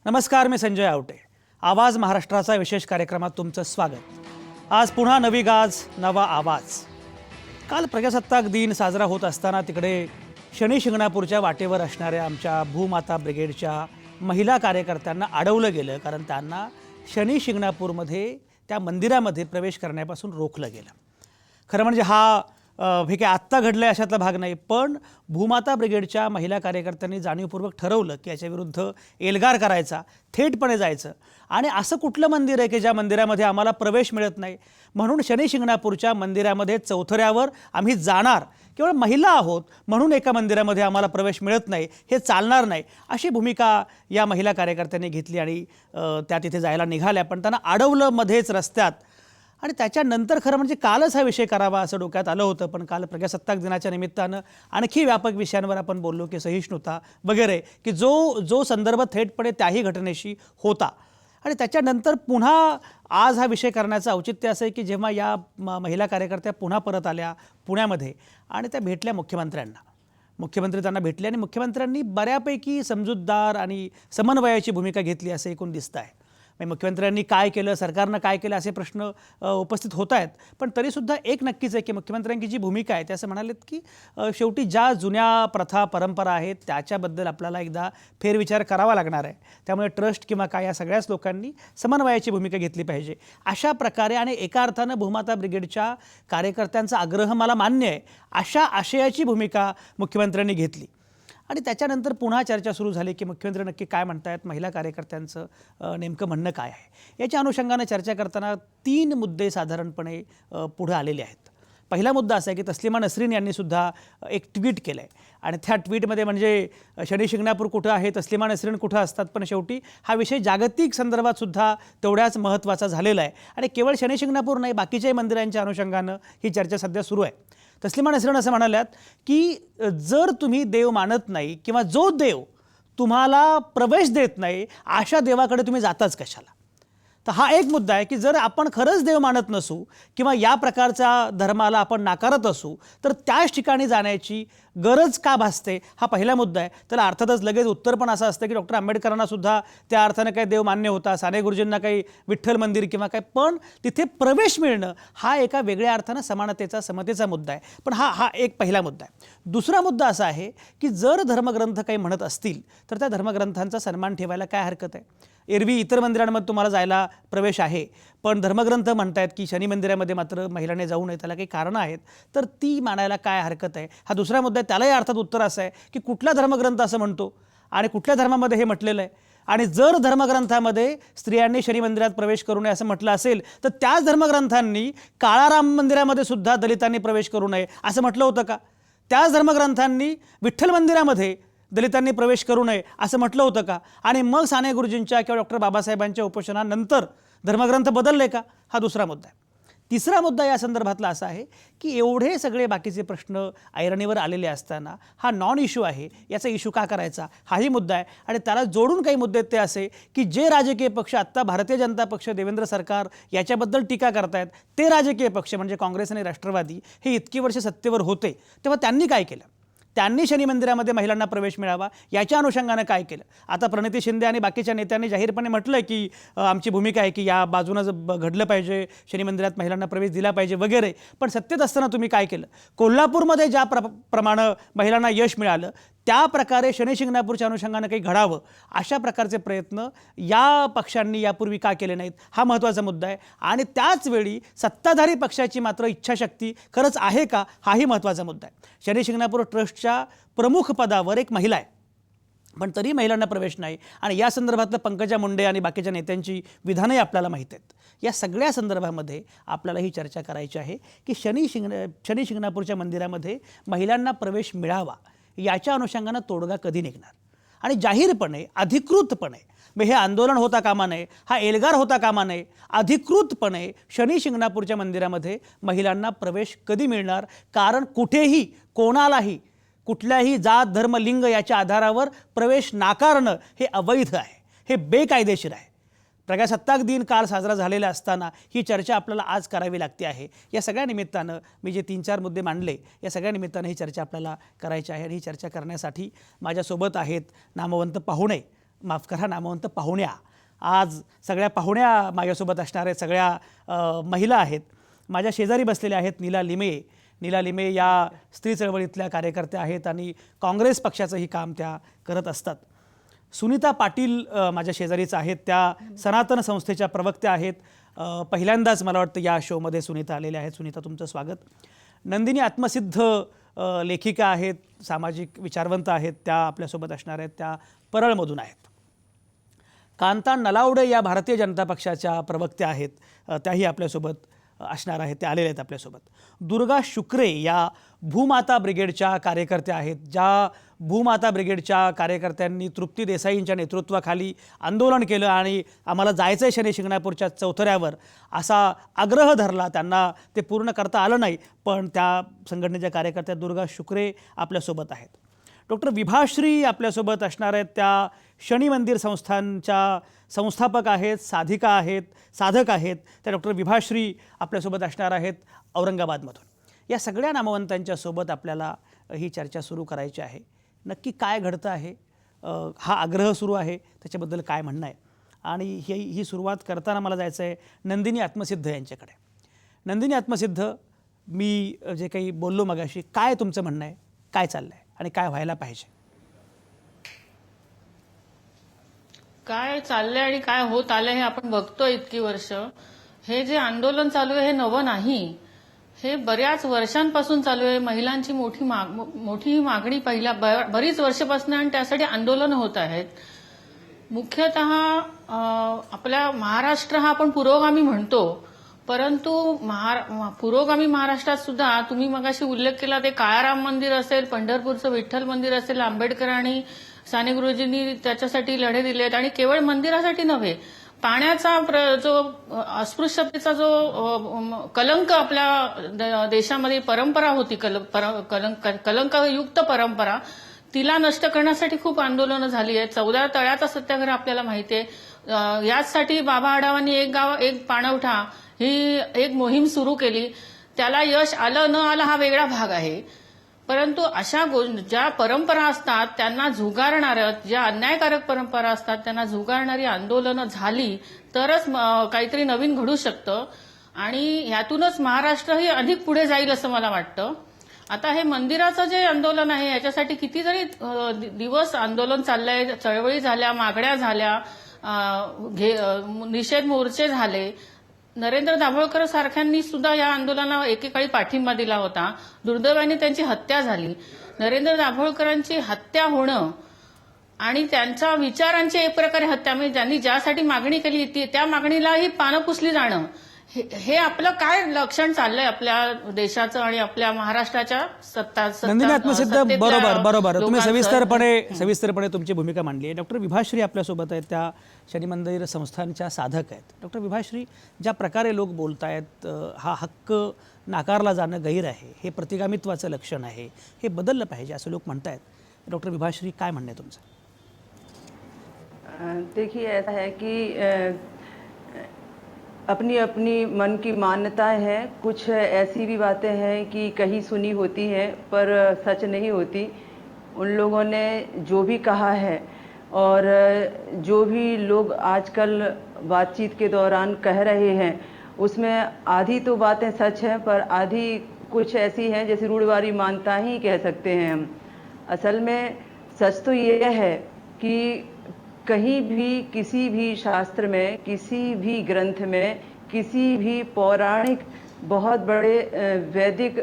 नमस्कार, मी संजय आवटे. आवाज महाराष्ट्राचा विशेष कार्यक्रमात तुमचं स्वागत. आज पुन्हा नवी गाज, नवा आवाज. काल प्रजासत्ताक दिन साजरा होत असताना तिकडे शनी शिंगणापूरच्या वाटेवर असणाऱ्या आमच्या भूमाता ब्रिगेडच्या महिला कार्यकर्त्यांना अडवलं गेलं, कारण त्यांना शनी शिंगणापूरमध्ये त्या मंदिरामध्ये प्रवेश करण्यापासून रोखलं गेलं. खरं म्हणजे हे काय आत्ता घडलं आहे अशातला भाग नाही, पण भूमाता ब्रिगेडच्या महिला कार्यकर्त्यांनी जाणीवपूर्वक ठरवलं की याच्याविरुद्ध एल्गार करायचा, थेटपणे जायचं. आणि असं कुठलं मंदिर आहे की ज्या मंदिरामध्ये आम्हाला प्रवेश मिळत नाही, म्हणून शनी शिंगणापूरच्या मंदिरामध्ये चौथऱ्यावर आम्ही जाणार, केवळ महिला आहोत म्हणून एका मंदिरामध्ये आम्हाला प्रवेश मिळत नाही, हे चालणार नाही, अशी भूमिका या महिला कार्यकर्त्यांनी घेतली आणि त्या तिथे जायला निघाल्या. पण त्यांना अडवलं मध्येच रस्त्यात. आणि त्याच्यानंतर खरं म्हणजे कालच हा विषय करावा असं डोक्यात आलं होतं, पण काल प्रजासत्ताक दिनाच्या निमित्तानं आणखी व्यापक विषयांवर आपण बोललो की सहिष्णुता वगैरे, की जो संदर्भ थेटपणे त्याही घटनेशी होता. आणि त्याच्यानंतर पुन्हा आज हा विषय करण्याचं औचित्य असं आहे की जेव्हा या महिला कार्यकर्त्या पुन्हा परत आल्या पुण्यामध्ये आणि त्या भेटल्या मुख्यमंत्र्यांना. मुख्यमंत्री त्यांना भेटले आणि मुख्यमंत्र्यांनी बऱ्यापैकी समजूतदार आणि समन्वयाची भूमिका घेतली असं एकूण दिसतं आहे. मुख्यमंत्र्यांनी काय केलं, सरकारनं काय केलं असे प्रश्न उपस्थित होत आहेत. पण तरीसुद्धा एक नक्कीच आहे की मुख्यमंत्र्यांची जी भूमिका आहे, ते असं म्हणालेत की शेवटी ज्या जुन्या प्रथा परंपरा आहेत त्याच्याबद्दल आपल्याला एकदा फेरविचार करावा लागणार आहे. त्यामुळे ट्रस्ट किंवा काय या सगळ्याच लोकांनी समन्वयाची भूमिका घेतली पाहिजे अशा प्रकारे. आणि एका अर्थानं भूमाता ब्रिगेडच्या कार्यकर्त्यांचा आग्रह मला मान्य आहे अशा आशयाची भूमिका मुख्यमंत्र्यांनी घेतली. आणि त्याच्यानंतर पुन्हा चर्चा सुरू झाली की मुख्यमंत्री नक्की काय म्हणतायत, महिला कार्यकर्त्यांचं नेमकं म्हणणं काय आहे. याच्या अनुषंगानं चर्चा करताना 3 मुद्दे साधारणपणे पुढे आलेले आहेत. पहिला मुद्दा असा आहे की तस्लिमा नसरीन यांनी सुद्धा एक ट्विट केलं आहे आणि त्या ट्विटमध्ये म्हणजे शनी शिंगणापूर कुठं आहे, तस्लिमा नसरीन कुठं असतात, पण शेवटी हा विषय जागतिक संदर्भात सुद्धा तेवढ्याच महत्त्वाचा झालेला आहे. आणि केवळ शनी शिंगणापूर नाही, बाकीच्याही मंदिरांच्या अनुषंगानं ही चर्चा सध्या सुरू आहे. तस्लिमा नसरीन असं म्हणाल्यात की जर तुम्ही देव मानत नाही किंवा जो देव तुम्हाला प्रवेश देत नाही अशा देवाकडे तुम्ही जाताच कशाला. तर हा एक मुद्दा आहे की जर आपण खरंच देव मानत नसू किंवा या प्रकारच्या धर्माला आपण नाकारत असू तर त्याच ठिकाणी जाण्याची गरज का भासते, हा पहिला मुद्दा आहे. त्याला अर्थातच लगेच उत्तर पण असं असतं की डॉक्टर आंबेडकरांना सुद्धा त्या अर्थानं काही देव मान्य होता, साने गुरुजींना काही विठ्ठल मंदिर किंवा काय, पण तिथे प्रवेश मिळणं हा एका वेगळ्या अर्थानं समानतेचा समतेचा मुद्दा आहे. पण हा एक पहिला मुद्दा आहे. दुसरा मुद्दा असा आहे की जर धर्मग्रंथ काही म्हणत असतील तर त्या धर्मग्रंथांचा सन्मान ठेवायला काय हरकत आहे. एरवी इतर मंदिरांमध्ये तुम्हाला जायला प्रवेश आहे, पण धर्मग्रंथ म्हणतायत की शनी मंदिरामध्ये मात्र महिलांनी जाऊ नये, त्याला काही कारणं आहेत, तर ती मानायला काय हरकत आहे. हा दुसरा मुद्दा आहे. त्यालाही अर्थात उत्तर असं आहे की कुठला धर्मग्रंथ असं म्हणतो आणि कुठल्या धर्मामध्ये हे म्हटलेलं आहे. आणि जर धर्मग्रंथामध्ये स्त्रियांनी शनी मंदिरात प्रवेश करू नये असं म्हटलं असेल तर त्याच धर्मग्रंथांनी काळाराम मंदिरामध्ये सुद्धा दलितांनी प्रवेश करू नये असं म्हटलं होतं का. त्याच धर्मग्रंथांनी विठ्ठल मंदिरामध्ये दलितांनी प्रवेश करू नये असं म्हटलं होतं का. आणि मग साने गुरुजींच्या किंवा डॉक्टर बाबासाहेबांच्या उपोषणानंतर धर्मग्रंथ बदलले का, हा दुसरा मुद्दा आहे. तिसरा मुद्दा या संदर्भातला असा आहे की एवढे सगळे बाकीचे प्रश्न ऐरणीवर आलेले असताना हा नॉन इश्यू आहे, याचा इश्यू का करायचा, हाही मुद्दा आहे. आणि त्याला जोडून काही मुद्दे ते असे की जे राजकीय पक्ष आत्ता भारतीय जनता पक्ष, देवेंद्र सरकार याच्याबद्दल टीका करतायत, ते राजकीय पक्ष म्हणजे काँग्रेस आणि राष्ट्रवादी हे इतकी वर्ष सत्तेवर होते, तेव्हा त्यांनी काय केलं. त्यांनी शनी मंदिरामध्ये महिलांना प्रवेश मिळावा याच्या अनुषंगानं काय केलं. आता प्रणिती शिंदे आणि बाकीच्या नेत्यांनी जाहीरपणे म्हटलं की आमची भूमिका आहे की या बाजूनं घडलं पाहिजे, शनी मंदिरात महिलांना प्रवेश दिला पाहिजे वगैरे. पण सत्तेत असताना तुम्ही काय केलं. कोल्हापूरमध्ये ज्या प्रमाणे महिलांना यश मिळालं त्या प्रकारे शनी शिंगणापूरच्या अनुषंगानं काही घडावं अशा प्रकारचे प्रयत्न या पक्षांनी यापूर्वी का केले नाहीत, हा महत्त्वाचा मुद्दा आहे. आणि त्याच वेळी सत्ताधारी पक्षाची मात्र इच्छाशक्ती खरंच आहे का, हाही महत्त्वाचा मुद्दा आहे. शनी शिंगणापूर ट्रस्टच्या प्रमुख पदावर एक महिला आहे, पण तरी महिलांना प्रवेश नाही. आणि या संदर्भातलं पंकजा मुंडे आणि बाकीच्या नेत्यांची विधानंही आपल्याला माहीत आहेत. या सगळ्या संदर्भामध्ये आपल्याला ही चर्चा करायची आहे की शनी शिंगणापूरच्या मंदिरामध्ये महिलांना प्रवेश मिळावा याच्या अनुषंगानं तोडगा कधी निघणार. आणि जाहीरपणे अधिकृतपणे हे आंदोलन होता कामा नये, हा एल्गार होता कामा नये, अधिकृतपणे शनी शिंगणापूरच्या मंदिरामध्ये महिलांना प्रवेश कधी मिळणार. कारण कुठेही कोणालाही कुठल्याही जात धर्म लिंग याच्या आधारावर प्रवेश नाकारणं हे अवैध आहे, हे बेकायदेशीर आहे. प्रजासत्ताक दिन काल साजरा झालेला असताना ही चर्चा आपल्याला आज करावी लागते आहे. या सगळ्या निमित्तानं मी जे 3-4 मुद्दे मांडले या सगळ्या निमित्तानं ही चर्चा आपल्याला करायची आहे. आणि ही चर्चा करण्यासाठी माझ्यासोबत आहेत नामवंत पाहुणे. माफ करा नामवंत पाहुण्या, आज सगळ्या पाहुण्या माझ्यासोबत असणार आहेत, सगळ्या महिला आहेत. माझ्या शेजारी बसलेल्या आहेत नीला लिमे. नीला लिमे या स्त्री चळवळीतल्या कार्यकर्त्या आहेत आणि काँग्रेस पक्षाचंही काम त्या करत असतात. सुनीता पाटील माझ्या शेजारीच आहेत, त्या सनातन संस्थेच्या प्रवक्त्या आहेत. पहिल्यांदाच मला वाटतं या शोमध्ये सुनीता आलेल्या आहेत. सुनीता, तुमचं स्वागत. नंदिनी आत्मसिद्ध लेखिका आहेत, सामाजिक विचारवंत आहेत, त्या आपल्यासोबत असणार आहेत. त्या परळमधून आहेत. कांता नलावडे या भारतीय जनता पक्षाच्या प्रवक्त्या आहेत, त्याही आपल्यासोबत असणार आहेत, त्या आलेल्या आहेत आपल्यासोबत. दुर्गा शुक्रे या भूमाता ब्रिगेडच्या कार्यकर्त्या आहेत, ज्या भूमाता ब्रिगेडच्या कार्यकर्त्यांनी तृप्ती देसाईंच्या नेतृत्वाखाली आंदोलन केलं आणि आम्हाला जायचं आहे शनी शिंगणापूरच्या चौथऱ्यावर असा आग्रह धरला. त्यांना ते पूर्ण करता आलं नाही, पण त्या संघटनेच्या कार्यकर्त्या दुर्गा शुक्रे आपल्यासोबत आहेत. डॉक्टर विभाश्री आपल्यासोबत असणार आहेत, त्या शनी मंदिर संस्थांच्या संस्थापक आहेत, साधक आहेत. त्या डॉक्टर विभाश्री आपल्यासोबत असणार आहेत औरंगाबादमधून. या सगळ्या नामवंतांच्या सोबत आपल्याला ही चर्चा सुरू करायची आहे. नक्की काय घडतं आहे, हा आग्रह सुरू आहे, त्याच्याबद्दल काय म्हणणं आहे. आणि ही सुरुवात करताना मला जायचं आहे नंदिनी आत्मसिद्ध यांच्याकडे. नंदिनी आत्मसिद्ध, मी जे काही बोललो मगाशी, काय तुमचं म्हणणं आहे, काय चाललं आहे आणि काय व्हायला पाहिजे? काय चाललंय आणि काय होत आलंय हे आपण बघतोय इतकी वर्ष. हे जे आंदोलन चालू आहे हे नवं नाही, हे बऱ्याच वर्षांपासून चालू आहे. महिलांची मोठी मागणी बरीच वर्षापासून आणि त्यासाठी आंदोलन होत आहेत. मुख्यतः आपल्या महाराष्ट्र हा आपण पुरोगामी म्हणतो, परंतु पुरोगामी महाराष्ट्रात सुद्धा तुम्ही मगाशी उल्लेख केला ते काळाराम मंदिर असेल, पंढरपूरचं विठ्ठल मंदिर असेल, आंबेडकर आणि साने गुरुजींनी त्याच्यासाठी लढे दिलेत. आणि केवळ मंदिरासाठी नव्हे, पाण्याचा जो अस्पृश्यतेचा जो कलंक आपल्या देशामध्ये परंपरा होती, कलंकयुक्त परंपरा, तिला नष्ट करण्यासाठी खूप आंदोलनं झाली आहेत. 14 तळ्याचा सत्याग्रह आपल्याला माहिती आहे. याचसाठी बाबा आढावांनी एक गाव एक पाणवठा ही एक मोहीम सुरू केली. त्याला यश आलं न आलं हा वेगळा भाग आहे, परंतु अशा ज्या परंपरा असतात त्यांना झुगारणाऱ्या, ज्या अन्यायकारक परंपरा असतात त्यांना झुगारणारी आंदोलनं झाली तरच काहीतरी नवीन घडू शकतं आणि ह्यातूनच महाराष्ट्रही अधिक पुढे जाईल असं मला वाटतं. आता हे मंदिराचं जे आंदोलन आहे याच्यासाठी कितीतरी दिवस आंदोलन चाललंय, चळवळी झाल्या, मागण्या झाल्या, निषेध मोर्चे झाले. नरेंद्र दाभोळकर सारख्यांनी सुद्धा या आंदोलनाला एकेकाळी पाठिंबा दिला होता. दुर्दैवाने त्यांची हत्या झाली. नरेंद्र दाभोळकरांची हत्या होणं आणि त्यांच्या विचारांची एक प्रकारे हत्या, म्हणजे ज्यांनी ज्यासाठी मागणी केली त्या मागणीलाही पानं पुसली जाणं, हे आपलं काय लक्षण चाललंय आपल्या देशाचं आणि आपल्या महाराष्ट्राच्या नंदिनी आत्मसिद्ध, बरोबर तुम्ही सविस्तरपणे तुमची भूमिका मांडली आहे. डॉक्टर विभाश्री आपल्यासोबत आहेत, त्या शनी मंदिर संस्थांच्या साधक आहेत. डॉक्टर विभाश्री, ज्या प्रकारे लोक बोलतायत हा हक्क नाकारला जाणं गैर आहे, हे प्रतिगामित्वाचं लक्षण आहे, हे बदललं पाहिजे असं लोक म्हणतायत. डॉक्टर विभाश्री, काय म्हणणं आहे तुमचं? देखिए, ऐसा है कि अपनी अपनी मन की मान्यताएं हैं. कुछ ऐसी भी बातें हैं कि कहीं सुनी होती हैं पर सच नहीं होती. उन लोगों ने जो भी कहा है और जो भी लोग आजकल बातचीत के दौरान कह रहे हैं उसमें आधी तो बातें सच हैं पर आधी कुछ ऐसी हैं जैसे रूढ़िवादी मान्यता ही कह सकते हैं हम. असल में सच तो ये है कि कहीं भी किसी भी शास्त्र में, किसी भी ग्रंथ में, किसी भी पौराणिक बहुत बड़े वैदिक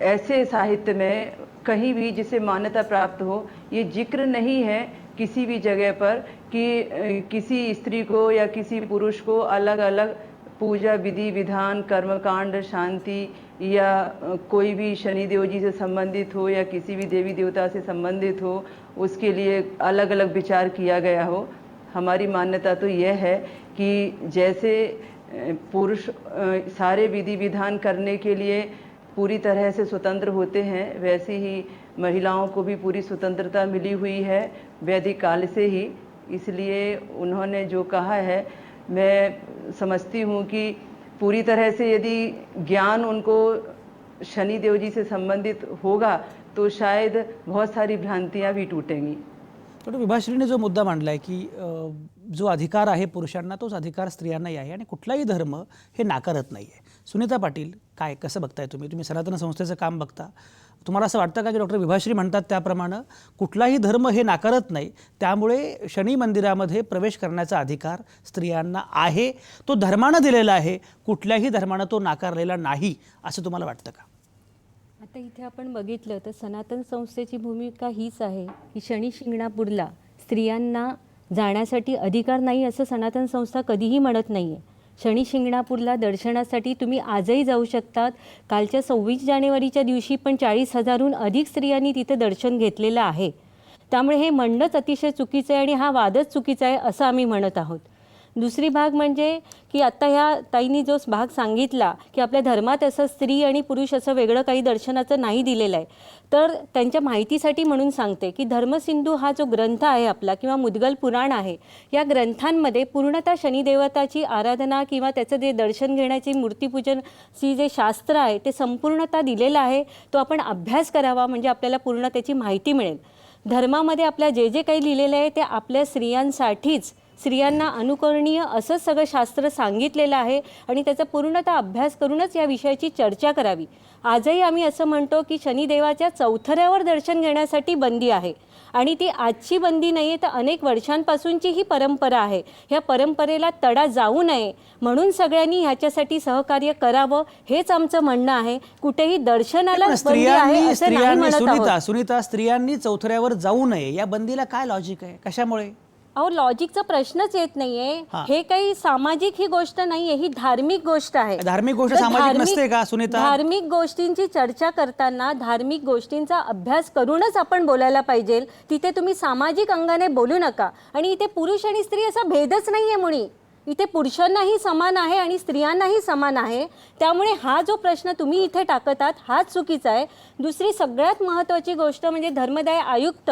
ऐसे साहित्य में कहीं भी जिसे मान्यता प्राप्त हो, ये जिक्र नहीं है किसी भी जगह पर कि किसी स्त्री को या किसी पुरुष को अलग अलग पूजा विधि विधान, कर्मकांड, शांति या कोई भी शनिदेव जी से संबंधित हो या किसी भी देवी देवता से संबंधित हो, उसके लिए अलग अलग विचार किया गया हो. हमारी मान्यता तो यह है कि जैसे पुरुष सारे विधि विधान करने के लिए पूरी तरह से स्वतंत्र होते हैं, वैसे ही महिलाओं को भी पूरी स्वतंत्रता मिली हुई है वैदिक काल से ही. इसलिए उन्होंने जो कहा है, मैं समझती हूँ कि पूरी तरह से यदि ज्ञान उनको शनिदेव जी से संबंधित होगा तो शायद बहुत सारी भ्रांतियाँ भी टूटेंगी. डॉक्टर विभाश्रीने जो मुद्दा मांडलाय की जो अधिकार आहे पुरुषांना तोच अधिकार स्त्रियांनाही आहे आणि कुठलाही धर्म हे नाकारत नाही आहे. सुनीता पाटील, काय कसं बघताय तुम्ही सनातन संस्थेचं काम बघता, तुम्हाला असं वाटतं का की डॉक्टर विभाश्री म्हणतात त्याप्रमाणे कुठलाही धर्म हे नाकारत नाही, त्यामुळे शनी मंदिरामध्ये प्रवेश करण्याचा अधिकार स्त्रियांना आहे, तो धर्मानं दिलेला आहे, कुठल्याही धर्मानं तो नाकारलेला नाही असं तुम्हाला वाटतं का? आता इथे आपण बघितलं तर सनातन संस्थेची भूमिका हीच आहे की शनी शिंगणापूरला स्त्रियांना जाण्यासाठी अधिकार नाही असं सनातन संस्था कधीही म्हणत नाही आहे. शनी शिंगणापूरला दर्शनासाठी तुम्ही आजही जाऊ शकतात. कालच्या 26 जानेवारीच्या दिवशी पण 40,000हून अधिक स्त्रियांनी तिथे दर्शन घेतलेलं आहे. त्यामुळे हे म्हणणंच अतिशय चुकीचं आहे आणि हा वादच चुकीचा आहे असं आम्ही म्हणत आहोत. दुसरी भाग म्हणजे की आत्ता ह्या ताईंनी जो भाग सांगितला की आपल्या धर्मात असं स्त्री आणि पुरुष असं वेगळं काही दर्शनाचं नाही दिलेलं आहे, तर त्यांच्या माहितीसाठी म्हणून सांगते की धर्मसिंधू हा जो ग्रंथ आहे आपला किंवा मुद्गल पुराण आहे, या ग्रंथांमध्ये पूर्णतः शनिदेवताची आराधना किंवा त्याचं जे दर्शन घेण्याची मूर्तीपूजनची जे शास्त्र आहे ते संपूर्णतः दिलेलं आहे. तो आपण अभ्यास करावा म्हणजे आपल्याला पूर्ण त्याची माहिती मिळेल. धर्मामध्ये आपल्या जे जे काही लिहिलेलं आहे ते आपल्या स्त्रियांसाठीच, स्त्रियांना अनुकरणीय असंच सगळं शास्त्र सांगितलेलं आहे आणि त्याचा पूर्णतः अभ्यास करूनच या विषयाची चर्चा करावी. आजही आम्ही असं म्हणतो की शनिदेवाच्या चौथऱ्यावर दर्शन घेण्यासाठी बंदी आहे आणि ती आजची बंदी नाही आहे, तर अनेक वर्षांपासूनची ही परंपरा आहे. ह्या परंपरेला तडा जाऊ नये म्हणून सगळ्यांनी ह्याच्यासाठी सहकार्य करावं हेच आमचं म्हणणं आहे. कुठेही दर्शनाला बंदी आहे असं नाही म्हणत आहोत. सुनीता, स्त्रियांनी चौथऱ्यावर जाऊ नये या बंदीला काय लॉजिक आहे, कशामुळे? अहो, लॉजिकचा प्रश्नच येत नाहीये. हे काही सामाजिक ही गोष्ट नाहीये, ही धार्मिक गोष्ट आहे. धार्मिक गोष्ट सामाजिक नसते का सुनीता? धार्मिक गोष्टींची चर्चा करताना धार्मिक गोष्टींचा अभ्यास करूनच आपण बोलायला पाहिजे. तिथे तुम्ही सामाजिक अंगाने बोलू नका. आणि इथे पुरुष आणि स्त्री असा भेदच नाहीये मुळी. इथे पुरुषांनाही समान आहे आणि स्त्रियांनाही समान आहे. त्यामुळे हा जो प्रश्न तुम्ही इथे टाकत आहात हाच चुकीचा आहे. दुसरी सगळ्यात महत्त्वाची गोष्ट म्हणजे धर्मदाय आयुक्त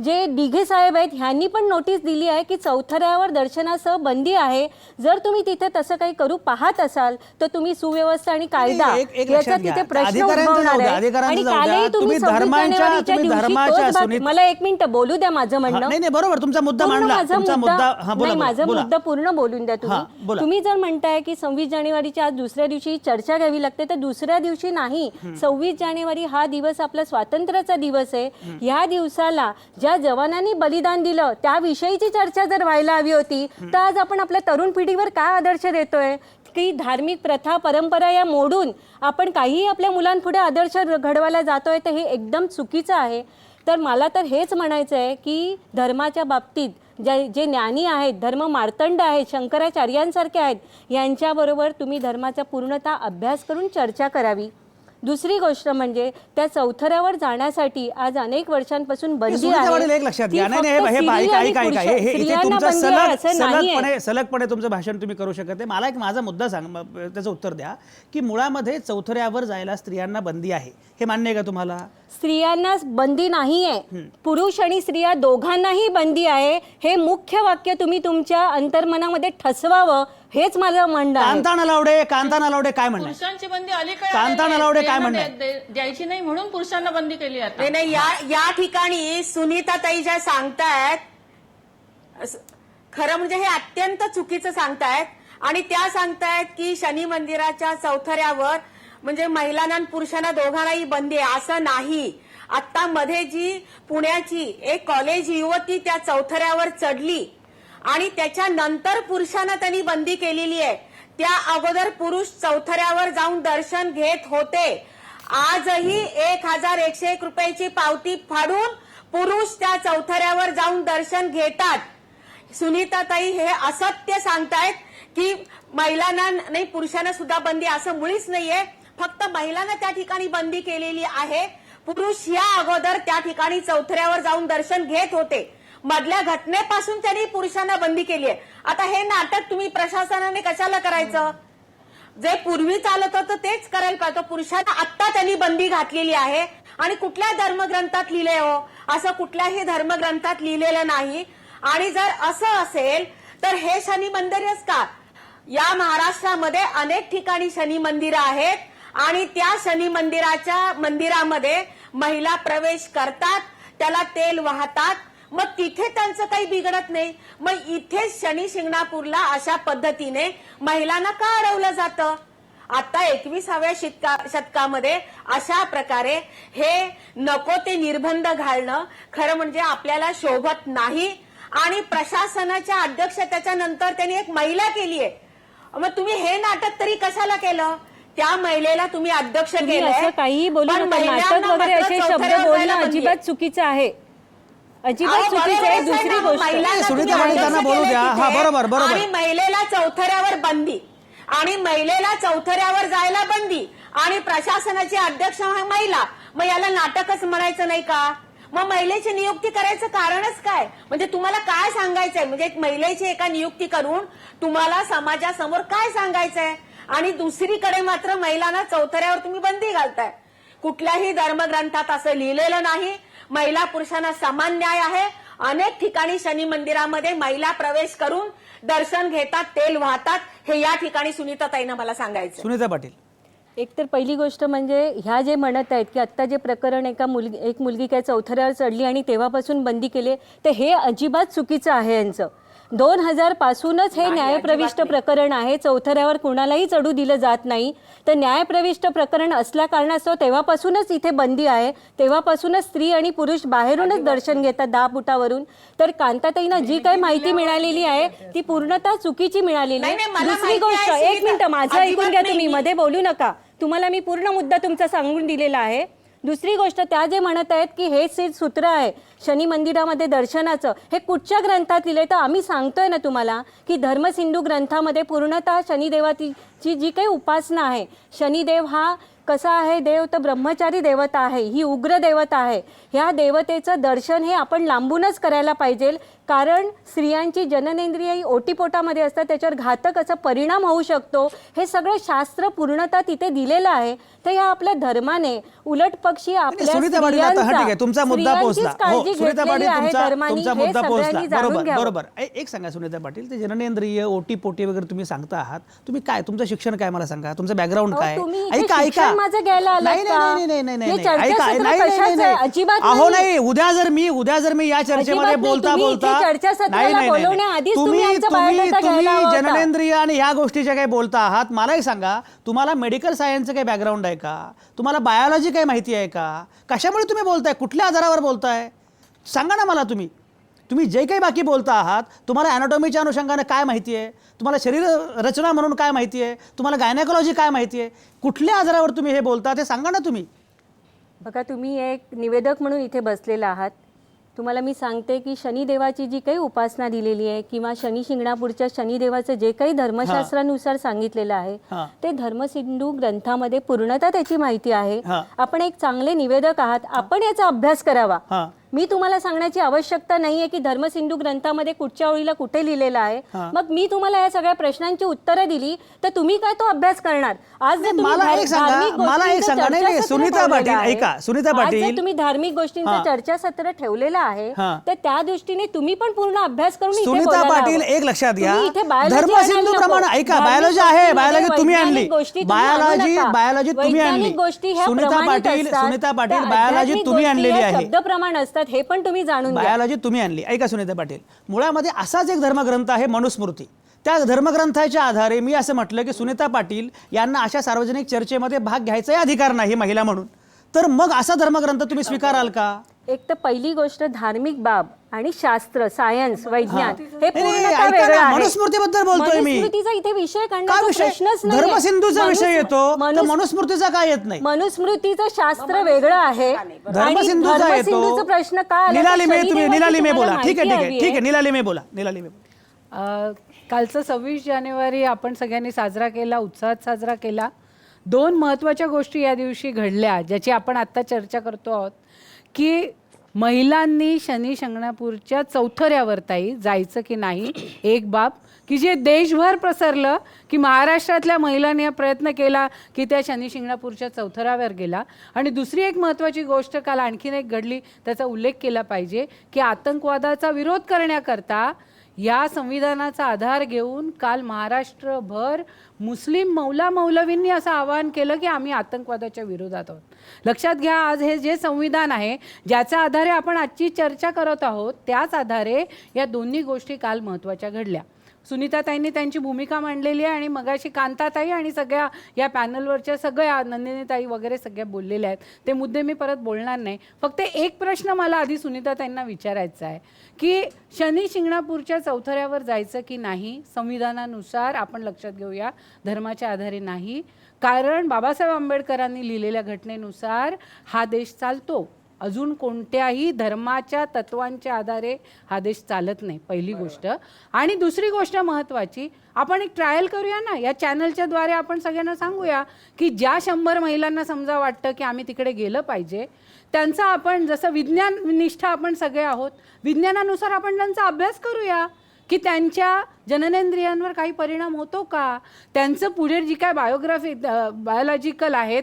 जे दिघे साहेब आहेत ह्यांनी पण नोटीस दिली आहे की चौथऱ्यावर दर्शनासह बंदी आहे. जर तुम्ही तिथे तसं काही करू पाहत असाल तर तुम्ही सुव्यवस्था आणि कायदा याचा तिथे प्रश्न उद्भवणार आहे. आणि कालही तुम्ही 26 जानेवारीच्या दिवशी मला एक मिनिट बोलू द्या माझं म्हणणं. नाही बरोबर, तुमचा मुद्दा मांडला, तुमचा मुद्दा माझा मुद्दा पूर्ण बोलून द्या तुम्ही. तुम्ही जर म्हणताय की 26 जानेवारीच्या आज दुसऱ्या दिवशी चर्चा घ्यावी लागते, तर दुसऱ्या दिवशी नाही. 26 जानेवारी हा दिवस आपला स्वातंत्र्याचा दिवस आहे. या दिवसाला ज्या जवानांनी बलिदान दिलं त्याविषयीची चर्चा जर व्हायला हवी होती, तर आज आपण आपल्या तरुण पिढीवर काय आदर्श देतोय की धार्मिक प्रथा परंपरा या मोडून आपण काहीही आपल्या मुलांपुढे आदर्श घडवायला जातोय, तर हे एकदम चुकीचं आहे. तर मला तर हेच म्हणायचं आहे की धर्माच्या बाबतीत जे ज्ञानी आहेत, धर्म मार्तंड आहेत, शंकराचार्यांसारखे आहेत, यांच्याबरोबर तुम्ही धर्माचा पूर्णतः अभ्यास करून चर्चा करावी. दुसरी गोष्ट म्हणजे त्या चौथऱ्यावर जाण्यासाठी आज अनेक वर्षांपासून बंदी आहे. एक लक्षात घ्या, सलगपणे तुमचं भाषण तुम्ही करू शकत नाही. मला एक माझा मुद्दा सांग, त्याचं उत्तर द्या की मुळामध्ये चौथऱ्यावर जायला स्त्रियांना बंदी आहे, हे मान्य आहे का तुम्हाला? स्त्रियांना बंदी नाहीये, पुरुष आणि स्त्रिया दोघांनाही बंदी आहे. हे मुख्य वाक्य तुम्ही तुमच्या अंतर्मनामध्ये ठसवावं हेच माझं म्हणणं आहे. कांता नलावडे काय म्हणणं? पुरुषांची बंदी आली काय? कांता नलावडे काय म्हणणं? द्यायची नाही म्हणून पुरुषांना बंदी केली आता. नाही, या ठिकाणी सुनीता ताई ज्या सांगतायत, खरं म्हणजे हे अत्यंत चुकीचं सांगतायत. आणि त्या सांगतायत की शनी मंदिराच्या चौथऱ्यावर म्हणजे महिलांना आणि पुरुषांना दोघांनाही बंदी आहे. असं नाही. आता मध्ये जी पुण्याची एक कॉलेज युवती त्या चौथऱ्यावर चढली आणि त्याच्यानंतर पुरुषांना त्यांनी बंदी केलेली आहे. त्या अगोदर पुरुष चौथऱ्यावर जाऊन दर्शन घेत होते. आजही 1,101 रुपयाची पावती फाडून पुरुष त्या चौथऱ्यावर जाऊन दर्शन घेतात. सुनीताताई हे असत्य सांगतायत की महिलांना नाही पुरुषांना सुद्धा बंदी, असं मुळीच नाहीये. फक्त महिलांना त्या ठिकाणी बंदी केलेली आहे. पुरुष या अगोदर त्या ठिकाणी चौथऱ्यावर जाऊन दर्शन घेत होते. मधल्या घटनेपासून त्यांनी पुरुषांना बंदी केली आहे. आता हे नाटक तुम्ही प्रशासनाने कशाला करायचं? जे पूर्वी चालत होतं तेच करायला पाहिजे. पुरुषांना आत्ता त्यांनी बंदी घातलेली आहे. आणि कुठल्या धर्मग्रंथात लिहिले हो? असं कुठल्याही धर्मग्रंथात लिहिलेलं नाही. आणि जर असं असेल तर हे शनी मंदिरच का? या महाराष्ट्रामध्ये अनेक ठिकाणी शनी मंदिरं आहेत आणि त्या शनी मंदिरामध्ये महिला प्रवेश करतात, त्याला तेल वाहतात. मग तिथे त्यांचं काही बिघडत नाही, मग इथे शनी शिंगणापूरला अशा पद्धतीने महिलांना का अडवलं जातं? आता 21व्या शतकामध्ये अशा प्रकारे हे नको ते निर्बंध घालणं खरं म्हणजे आपल्याला शोभत नाही. आणि प्रशासनाच्या अध्यक्षतेच्या नंतर त्यांनी एक महिला केली आहे. मग तुम्ही हे नाटक तरी कशाला केलं? त्या महिलेला तुम्ही अध्यक्ष तुम्ही केलंय, असं काही बोलू पण नका. नाटक महिलांना वगैरे मात्र असे शब्द चौथऱ्यावर बोलणं जायला बंदी आहे. अजिबात चुकीचं आहे, अजिबात अहो, चुकीचं बरोबरच आहे. आहे दुसरी ना, गोष्ट महिलांना सुनीता तुम्ही पाटील त्यांना अध्यक्ष बोलू केलंय द्या. तिथे. हा, बरोबर, बरोबर. आणि महिलेला चौथऱ्यावर बंदी आणि महिलेला चौथऱ्यावर जायला बंदी आणि प्रशासनाची अध्यक्ष महिला, मग याला नाटकच म्हणायचं नाही का? मग महिलेची नियुक्ती करायचं कारणच काय? म्हणजे तुम्हाला काय सांगायचंय? म्हणजे एक महिलेची एका नियुक्ती करून तुम्हाला समाजासमोर काय सांगायचंय? आणि दुसरीकडे मात्र महिलांना चौथऱ्यावर तुम्ही बंदी घालताय. कुठल्याही धर्मग्रंथात असं लिहिलेलं नाही. महिला पुरुषांना समान न्याय आहे. अनेक ठिकाणी शनी मंदिरामध्ये महिला प्रवेश करून दर्शन घेतात, तेल वाहतात. हे या ठिकाणी सुनीताताईंना मला सांगायचं. सुनीता पाटील, एक तर पहिली गोष्ट म्हणजे ह्या जे म्हणत आहेत की आत्ता जे प्रकरण एक मुलगी काय चौथऱ्यावर चढली आणि तेव्हापासून बंदी केली, तर हे अजिबात चुकीचं आहे. यांचं 2000 पासूनच हे न्यायप्रविष्ट प्रकरण आहे. चौथऱ्यावर कुणालाही चढू दिलं जात नाही. तर न्यायप्रविष्ट प्रकरण असल्या कारणास्तव तेव्हापासूनच इथे बंदी आहे. तेव्हापासूनच स्त्री आणि पुरुष बाहेरूनच दर्शन घेतात 10 फुटावरून. तर कांताताईंना जी काही माहिती मिळालेली आहे ती पूर्णतः चुकीची मिळालेली नाही, आहे. नाही, मला दुसरी माहिती गोष्ट, आहे, एक मिनिट माझं अजिबात ऐकून घ्या नाही. तुम्ही, मध्ये बोलू नका. तुम्हाला मी पूर्ण मुद्दा तुमचा सांगून दिलेला आहे. दुसरी गोष्ट, त्या जे म्हणत आहेत की हे सूत्र आहे शनी मंदिरामध्ये दर्शनाचं, हे कुठच्या ग्रंथात लिहिलंय? तर आम्ही सांगतोय ना तुम्हाला की धर्मसिंधू ग्रंथामध्ये पूर्णतः शनिदेवाची जी काही उपासना आहे, शनिदेव हा कसा आहे देव, तर ब्रह्मचारी देवता आहे, ही उग्र देवता आहे. ह्या देवतेचं दर्शन हे आपण लांबूनच करायला पाहिजे. कारण स्त्रियांची जननेंद्रिय ही ओटीपोटामध्ये असतात, त्याच्यावर घातक असा परिणाम होऊ शकतो. हे सगळं शास्त्र पूर्णतः तिथे दिलेलं आहे. तर या आपल्या धर्माने उलट पक्षी आपल्या सुनीता पाटील, आता हा ठीक आहे, तुमचा मुद्दा स्त्रियांचीच पोहोचला. काळजी सुनीता पाटील, घेतलेली आहे धर्माने, तुमचा हे मुद्दा पोहोचला. सगळ्यांनी जाणून बरोबर घ्यावं. बरोबर. एक सांगा सुनीता पाटील, ते जननेंद्रिय ओटी पोटी वगैरे तुम्ही सांगता आहात, तुम्ही काय, तुमचं शिक्षण काय मला सांगा, तुमचं बॅकग्राऊंड अहो, काय? तुम्ही इथे ऐका ऐका, शिक्षण माझं घ्यायला आलात नाही का? नाही नाही नाही हे नाही चर्चासत्र ऐका, नाही नाही कशाचं आहे? अजिबात अहो नाही. नाही, उद्या जर मी या चर्चेमध्ये अजिबात नाही. बोलता तुम्ही बोलता इथे चर्चासत्राला बोलवण्याआधीच तुम्ही आमचा बायोडाटा घ्यायला तुम्ही हवा होता. जननेंद्रिय आणि या गोष्टीच्या काही बोलता आहात. मला एक सांगा, तुम्हाला मेडिकल सायन्सचं काही बॅकग्राऊंड आहे का? तुम्हाला बायोलॉजी काही माहिती आहे का? कशामुळे तुम्ही बोलताय? कुठल्या आधारावर बोलताय? सांगा ना मला. तुम्ही जे काही बाकी बोलता आहात, तुम्हाला अॅनाटॉमीच्या अनुषंगाने काय माहिती आहे? तुम्हाला शरीर रचना म्हणून काय माहिती आहे? तुम्हाला गायनेकॉलॉजी काय माहिती आहे? कुठल्या आधारावर तुम्ही हे बोलता ते सांगा ना तुम्ही. बघा, तुम्ही एक निवेदक म्हणून इथे बसलेला आहात. तुम्हाला मी सांगते की शनिदेवाची जी काही उपासना दिलेली आहे किंवा शनी शिंगणापूरच्या शनिदेवाचं जे काही धर्मशास्त्रानुसार सांगितलेलं आहे हां. ते धर्मसिंधू ग्रंथामध्ये पूर्णतः त्याची माहिती आहे. हां. आपण एक चांगले निवेदक आहात, आपण याचा अभ्यास करावा. हां. मी तुम्हाला सांगण्याची आवश्यकता नाहीये की धर्मसिंधू ग्रंथामध्ये कुठच्या ओळीला कुठे लिहिलेलं आहे. हां. मग मी तुम्हाला या सगळ्या प्रश्नांची उत्तरं दिली तर तुम्ही काय तो अभ्यास करणार? आज जर तुम्ही मला एक सांगा, धार्मिक मला एक गोष्टींचं सांगा. नाही, नाही, चर्चासत्र सुनीता ठेवलेलं पाटील, आहे. ऐका, सुनीता आज जर पाटील. तुम्ही धार्मिक गोष्टींचं हां. चर्चासत्र ठेवलेलं आहे हां. तर त्या दृष्टीने तुम्ही पण पूर्ण अभ्यास करून इथे सुनीता बोलायला पाटील, हवं. एक लक्षात घ्या, तुम्ही इथे biology धर्मसिंधू आणायला प्रमाणे नको. ऐका, धार्मिक बायोलॉजी आहे, गोष्टींमध्ये बायोलॉजी तुम्ही आणली, वैज्ञानिक गोष्टी तुम्ही आणू नका. बायोलॉजी तुम्ही आणली. वैज्ञानिक गोष्टी ह्या सुनीता प्रमाणित पाटील, असतात. सुनीता पाटील, त्या बायोलॉजी आध्यात्मिक तुम्ही गोष्टी आणलेली ह्या आहे. शब्दप्रमाण असतात, हे पण तुम्ही जाणून घ्या. बायोलॉजी तुम्ही आणली. ऐका सुनीता पाटील, मुळामध्ये असाच एक धर्मग्रंथ आहे मनुस्मृती. त्या धर्मग्रंथाच्या आधारे मी असं म्हटलं की सुनीता पाटील यांना अशा सार्वजनिक चर्चेमध्ये भाग घ्यायचाही अधिकार नाही महिला म्हणून. तर मग असा धर्मग्रंथ तुम्ही स्वीकाराल का? एक तर पहिली गोष्ट, धार्मिक बाब आणि शास्त्र, सायन्स, विज्ञान हे नाही, पूर्णतः ऐका वेगळं ना, आहे. मनुस्मृतीबद्दल बोलतोय मी. मनुस्मृतीचा इथे विषय का काढण्याचा विषय? प्रश्नच नाही. धर्मसिंधूचा विषय येतो तर मनुस्मृतीचा काय येत नाही? मनुस्मृतीचं शास्त्र वेगळं आहे आणि धर्मसिंधूचा येतो. धर्मसिंधूचा प्रश्न का आला तर निलालिमे शनिदेवाची निलालिमे तुम्हाला बोला. ठीक आहे, माहिती ठीक आहे, हवी ठीक आहे, निलालिमे बोला, निलालिमे बोला. कालचं 26 जानेवारी आपण सगळ्यांनी साजरा केला, उत्साहात साजरा केला. 2 महत्त्वाच्या गोष्टी या दिवशी घडल्या ज्याची आपण आत्ता चर्चा करतो आहोत की महिलांनी शनी शिंगणापूरच्या चौथऱ्यावर ताई जायचं की नाही. एक बाब की जे देशभर प्रसरलं की महाराष्ट्रातल्या महिलांनी हा प्रयत्न केला की त्या शनी शिंगणापूरच्या चौथऱ्यावर गेला. आणि दुसरी एक महत्त्वाची गोष्ट काल आणखीन एक घडली, त्याचा उल्लेख केला पाहिजे की आतंकवादाचा विरोध करण्याकरता या संविधानाचा आधार घेऊन काल महाराष्ट्रभर मुस्लिम मौला मौलवींनी असं आवाहन केलं की आम्ही आतंकवादाच्या विरोधात आहोत। लक्षात घ्या, आज हे जे संविधान आहे ज्याच्या आधारे आपण आजची चर्चा करत आहोत, त्याच आधारे या दोन्ही गोष्टी काल महत्त्वाच्या घडल्या। सुनीताताईंनी त्यांची भूमिका मांडलेली आहे आणि मगाशी कांताताई आणि सगळ्या या पॅनलवरच्या सगळ्या नंदिनीताई वगैरे सगळ्या बोललेल्या आहेत, ते मुद्दे मी परत बोलणार नाही। फक्त एक प्रश्न मला आधी सुनीताताईंना विचारायचा आहे की शनी शिंगणापूरच्या चौथऱ्यावर जायचं की नाही, संविधानानुसार आपण लक्षात घेऊया धर्माच्या आधारे नाही, कारण बाबासाहेब आंबेडकरांनी लिहिलेल्या घटनेनुसार हा देश चालतो, अजून कोणत्याही धर्माच्या तत्वांच्या आधारे हा देश चालत नाही, पहिली गोष्ट। आणि दुसरी गोष्ट महत्त्वाची, आपण एक ट्रायल करूया ना, या चॅनलच्या द्वारे आपण सगळ्यांना सांगूया की ज्या 100 महिलांना समजा वाटतं की आम्ही तिकडे गेलं पाहिजे, त्यांचा आपण जसं विज्ञान निष्ठा आपण सगळे आहोत, विज्ञानानुसार आपण त्यांचा अभ्यास करूया की त्यांच्या जननेंद्रियांवर काही परिणाम होतो का, त्यांचं पुढे जी काय बायोग्राफी बायोलॉजिकल आहेत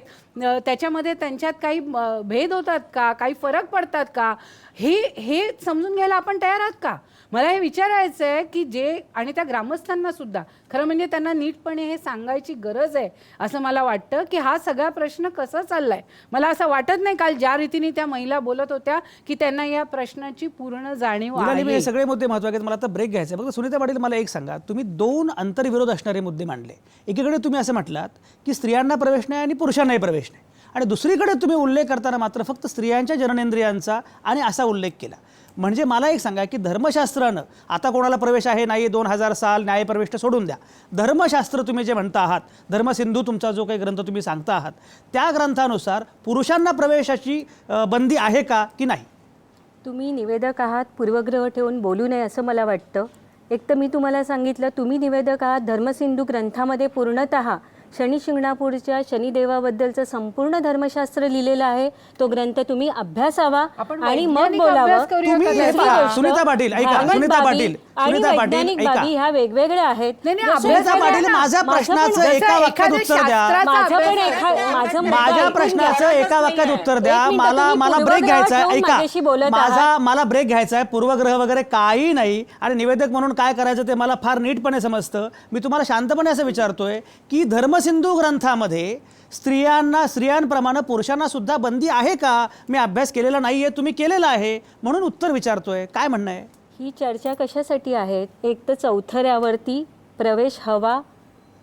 त्याच्यामध्ये त्यांच्यात काही भेद होतात का, काही फरक पडतात का, हे समजून घ्यायला आपण तयार आहात का? मला हे विचारायचं आहे की जे, आणि त्या ग्रामस्थांना सुद्धा खरं म्हणजे त्यांना नीटपणे हे सांगायची गरज आहे असं मला वाटतं की हा सगळा प्रश्न कसा चाललाय। मला असं वाटत नाही काल ज्या रीतीने त्या महिला बोलत होत्या की त्यांना या प्रश्नाची पूर्ण जाणीव आहे। हे सगळे मुद्दे महत्त्वाचे आहेत, मला आता ब्रेक घ्यायचा आहे। फक्त सुनीता पाटील, मला एक सांगा, तुम्ही दोन अंतर्विरोध असणारे मुद्दे मांडले। एकीकडे तुम्ही असं म्हटलात की स्त्रियांना प्रवेश नाही आणि पुरुषांनाही प्रवेश नाही, आणि दुसरीकडे तुम्ही उल्लेख करताना मात्र फक्त स्त्रियांच्या जननेंद्रियांचा आणि असा उल्लेख केला। म्हणजे मला एक सांगा की धर्मशास्त्रानं आता कोणाला प्रवेश आहे नाही, 2000 साल न्यायप्रविष्ट सोडून द्या, धर्मशास्त्र तुम्ही जे म्हणता आहात, धर्मसिंधू तुमचा जो काही ग्रंथ तुम्ही सांगता आहात, त्या ग्रंथानुसार पुरुषांना प्रवेशाची बंदी आहे का की नाही? तुम्ही निवेदक आहात, पूर्वग्रह ठेवून बोलू नये असं मला वाटतं। एक तर मी तुम्हाला सांगितलं, तुम्ही निवेदक आहात, धर्मसिंधू ग्रंथामध्ये पूर्णतः शनी शिंगणापूरच्या शनिदेवाबद्दलचं संपूर्ण धर्मशास्त्र लिहिलेलं आहे। तो ग्रंथ तुम्ही अभ्यासावा आणि मग वैज्ञानिक बोलावं। अभ्यास करूया तुम्ही का? हे पहा, सुनीता पाटील ऐका, भावनिक सुनीता बाबी पाटील, आणि सुनीता पाटील वैज्ञानिक ऐका, बाबी ह्या वेगवेगळ्या आहेत। सुनीता पाटील, माझ्या प्रश्नाचं एका वाक्यात उत्तर द्या। माझ्या प्रश्नाचं एका वाक्यात उत्तर द्या। मला ब्रेक घ्यायचा आहे, ऐका, मला ब्रेक घ्यायचा आहे, पूर्वग्रह वगैरे काही नाही, आणि निवेदक म्हणून काय करायचं ते मला फार नीटपणे समजतं। मी तुम्हाला शांतपणे असं विचारतोय की धर्मसिंधू ग्रंथामध्ये स्त्रियांप्रमाणे पुरुषांना सुद्धा बंदी आहे का? मी अभ्यास केलेला नाहीये, तुम्ही केलेला आहे म्हणून उत्तर विचारतोय, काय म्हणणं आहे? ही चर्चा कशासाठी आहे? एक तर चौथऱ्यावरती प्रवेश हवा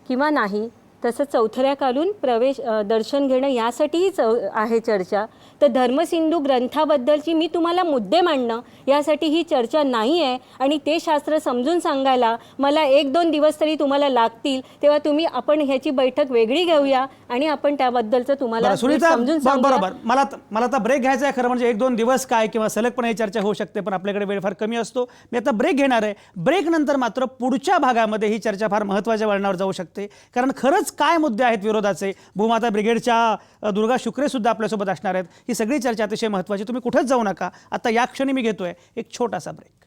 किंवा नाही, तसं चौथऱ्याखालून प्रवेश दर्शन घेणं यासाठीही आहे चर्चा। तर धर्मसिंधू ग्रंथाबद्दलची मी तुम्हाला मुद्दे मांडणं यासाठी ही चर्चा नाही आहे, आणि ते शास्त्र समजून सांगायला मला 1-2 दिवस तरी तुम्हाला लागतील, तेव्हा आपण ह्याची बैठक वेगळी घेऊया आणि आपण त्याबद्दलचं तुम्हाला समजून सांगूया। बरोबर, मला आता ब्रेक घ्यायचा आहे। खरं म्हणजे 1-2 दिवस काय किंवा सलगपणे ही चर्चा होऊ शकते, पण आपल्याकडे वेळ फार कमी असतो। मी आता ब्रेक घेणार आहे। ब्रेक नंतर मात्र पुढच्या भागामध्ये ही चर्चा फार महत्त्वाच्या वळणावर जाऊ शकते, कारण खरंच काय मुद्दे आहेत विरोधाचे। भूमाता ब्रिगेडच्या दुर्गा शुक्रे सुद्धा आपल्यासोबत असणार आहेत। ही सगळी चर्चा अतिशय महत्त्वाची, तुम्ही कुठेच जाऊ नका। आता या क्षणी मी घेतोय एक छोटासा ब्रेक।